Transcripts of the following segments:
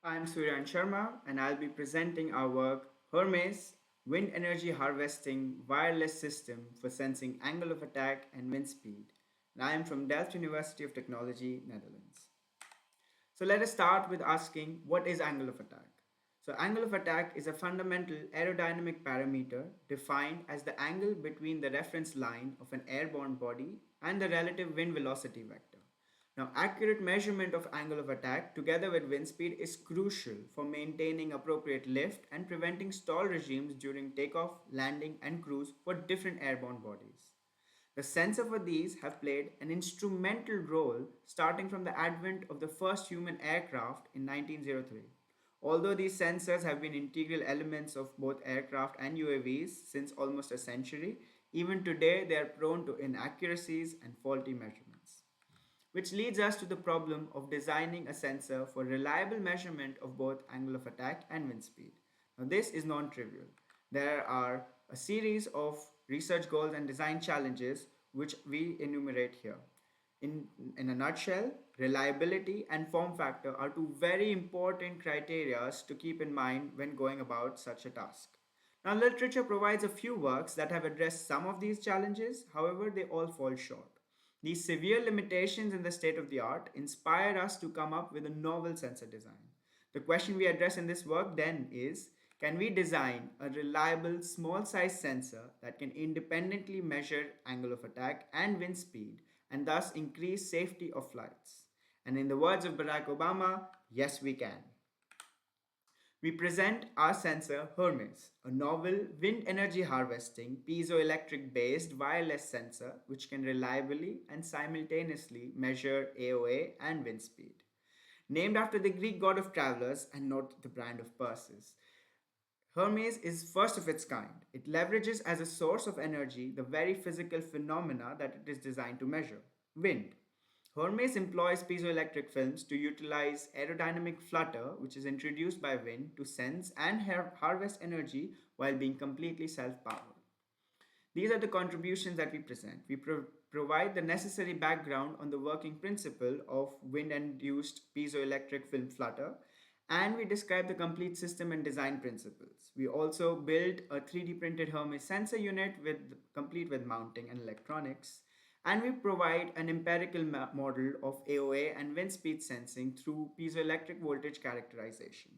I'm Suryan Sharma and I'll be presenting our work Hermes Wind Energy Harvesting Wireless System for Sensing Angle of Attack and Wind Speed. And I am from Delft University of Technology, Netherlands. So let us start with asking what is angle of attack? So angle of attack is a fundamental aerodynamic parameter defined as the angle between the reference line of an airborne body and the relative wind velocity vector. Now, accurate measurement of angle of attack together with wind speed is crucial for maintaining appropriate lift and preventing stall regimes during takeoff, landing, and cruise for different airborne bodies. The sensor for these have played an instrumental role starting from the advent of the first human aircraft in 1903. Although these sensors have been integral elements of both aircraft and UAVs since almost a century, even today they are prone to inaccuracies and faulty measurements. Which leads us to the problem of designing a sensor for reliable measurement of both angle of attack and wind speed. Now, this is non trivial. There are a series of research goals and design challenges which we enumerate here. In a nutshell, reliability and form factor are two very important criteria to keep in mind when going about such a task. Now, literature provides a few works that have addressed some of these challenges, however, they all fall short. These severe limitations in the state of the art inspire us to come up with a novel sensor design. The question we address in this work then is, can we design a reliable small size sensor that can independently measure angle of attack and wind speed and thus increase safety of flights? And in the words of Barack Obama, yes we can. We present our sensor Hermes, a novel wind energy harvesting piezoelectric based wireless sensor which can reliably and simultaneously measure AOA and wind speed. Named after the Greek god of travelers and not the brand of purses, Hermes is first of its kind. It leverages as a source of energy the very physical phenomena that it is designed to measure wind. Hermes employs piezoelectric films to utilize aerodynamic flutter, which is introduced by wind, to sense and harvest energy while being completely self powered. These are the contributions that we present. We provide the necessary background on the working principle of wind induced piezoelectric film flutter, and we describe the complete system and design principles. We also built a 3D printed Hermes sensor unit complete with mounting and electronics, and we provide an empirical model of AOA and wind speed sensing through piezoelectric voltage characterization.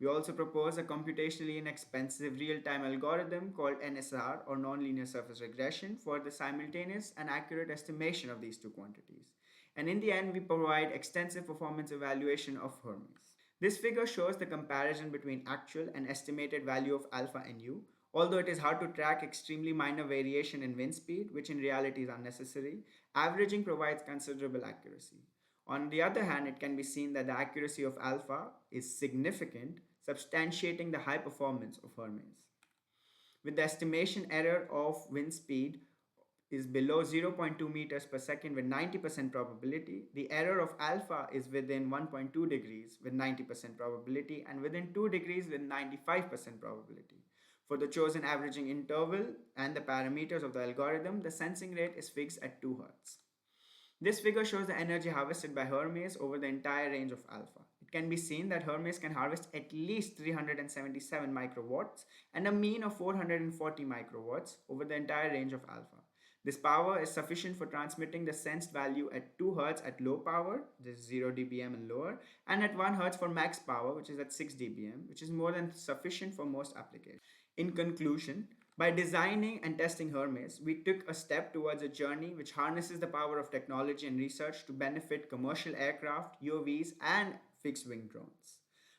We also propose a computationally inexpensive real-time algorithm called NSR or nonlinear surface regression for the simultaneous and accurate estimation of these two quantities. And in the end, we provide extensive performance evaluation of Hermes. This figure shows the comparison between actual and estimated value of alpha and u, although it is hard to track extremely minor variation in wind speed, which in reality is unnecessary. Averaging provides considerable accuracy. On the other hand, it can be seen that the accuracy of alpha is significant, substantiating the high performance of Hermes. With the estimation error of wind speed is below 0.2 meters per second with 90% probability, the error of alpha is within 1.2 degrees with 90% probability and within 2 degrees with 95% probability. For the chosen averaging interval and the parameters of the algorithm, the sensing rate is fixed at 2 Hz. This figure shows the energy harvested by Hermes over the entire range of alpha. It can be seen that Hermes can harvest at least 377 microwatts and a mean of 440 microwatts over the entire range of alpha. This power is sufficient for transmitting the sensed value at 2 Hz at low power, this is 0 dBm and lower, and at 1 Hz for max power, which is at 6 dBm, which is more than sufficient for most applications. In conclusion, by designing and testing Hermes, we took a step towards a journey which harnesses the power of technology and research to benefit commercial aircraft, UAVs, and fixed wing drones.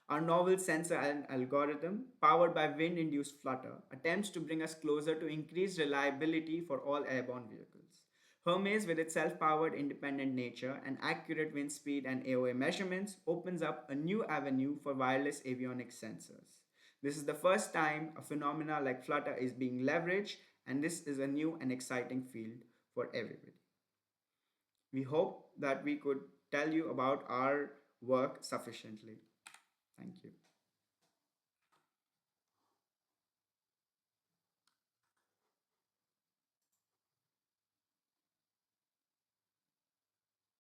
Our novel sensor and algorithm, powered by wind induced flutter, attempts to bring us closer to increased reliability for all airborne vehicles. Hermes, with its self powered independent nature and accurate wind speed and AOA measurements, opens up a new avenue for wireless avionics sensors. This is the first time a phenomena like flutter is being leveraged, and this is a new and exciting field for everybody. We hope that we could tell you about our work sufficiently. Thank you.